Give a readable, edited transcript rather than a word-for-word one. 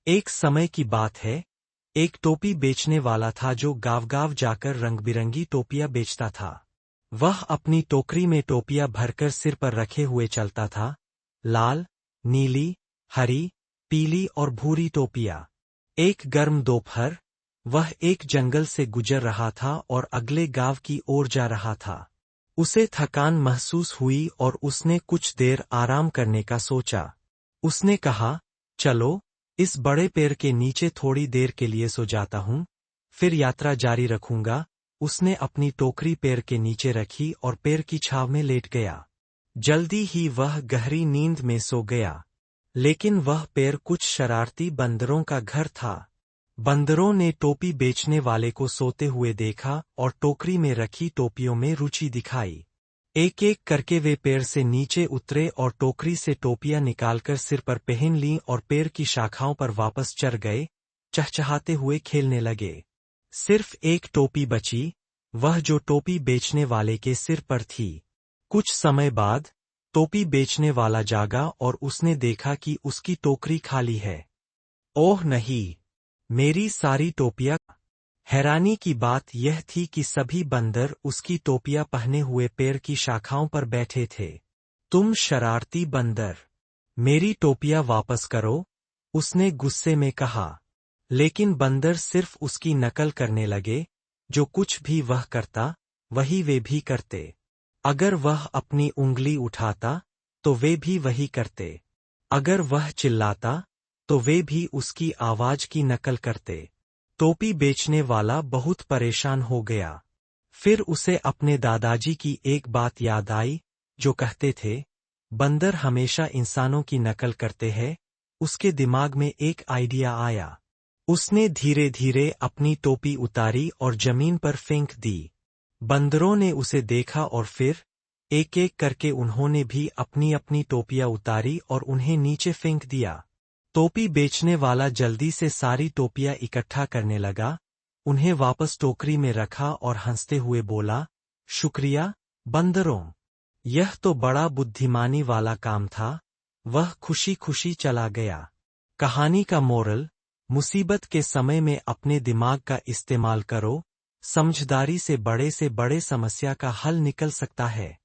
एक समय की बात है, एक टोपी बेचने वाला था जो गांव-गांव जाकर रंग-बिरंगी टोपियां बेचता था। वह अपनी टोकरी में टोपियां भरकर सिर पर रखे हुए चलता था। लाल, नीली, हरी, पीली और भूरी टोपियां। एक गर्म दोपहर, वह एक जंगल से गुजर रहा था और अगले गांव की ओर जा रहा था। उसे थकान महसूस हुई और उसने कुछ देर आराम करने का सोचा। उसने कहा, चलो, इस बड़े पेड़ के नीचे थोड़ी देर के लिए सो जाता हूँ, फिर यात्रा जारी रखूंगा। उसने अपनी टोकरी पेड़ के नीचे रखी और पेड़ की छांव में लेट गया। जल्दी ही वह गहरी नींद में सो गया। लेकिन वह पेड़ कुछ शरारती बंदरों का घर था। बंदरों ने टोपी बेचने वाले को सोते हुए देखा और टोकरी में रखी टोपियों में रुचि दिखाई। एक एक करके वे पेड़ से नीचे उतरे और टोकरी से टोपियां निकालकर सिर पर पहन लीं और पेड़ की शाखाओं पर वापस चढ़ गए, चहचहाते हुए खेलने लगे। सिर्फ एक टोपी बची, वह जो टोपी बेचने वाले के सिर पर थी। कुछ समय बाद टोपी बेचने वाला जागा और उसने देखा कि उसकी टोकरी खाली है। ओह नहीं! मेरी सारी टोपियां! हैरानी की बात यह थी कि सभी बंदर उसकी टोपियां पहने हुए पेड़ की शाखाओं पर बैठे थे। तुम शरारती बंदर! मेरी टोपियां वापस करो, उसने गुस्से में कहा। लेकिन बंदर सिर्फ उसकी नकल करने लगे, जो कुछ भी वह करता, वही वे भी करते। अगर वह अपनी उंगली उठाता, तो वे भी वही करते। अगर वह चिल्लाता, तो वे भी उसकी आवाज की नकल करते। टोपी बेचने वाला बहुत परेशान हो गया। फिर उसे अपने दादाजी की एक बात याद आई, जो कहते थे, बंदर हमेशा इंसानों की नकल करते हैं। उसके दिमाग में एक आइडिया आया। उसने धीरे धीरे अपनी टोपी उतारी और जमीन पर फेंक दी। बंदरों ने उसे देखा और फिर एक एक करके उन्होंने भी अपनी अपनी टोपियां उतारी और उन्हें नीचे फेंक दिया। टोपी बेचने वाला जल्दी से सारी टोपियां इकट्ठा करने लगा, उन्हें वापस टोकरी में रखा और हंसते हुए बोला, शुक्रिया, बंदरों। यह तो बड़ा बुद्धिमानी वाला काम था। वह खुशी खुशी चला गया। कहानी का मोरल: मुसीबत के समय में अपने दिमाग का इस्तेमाल करो, समझदारी से बड़े समस्या का हल निकल सकता है।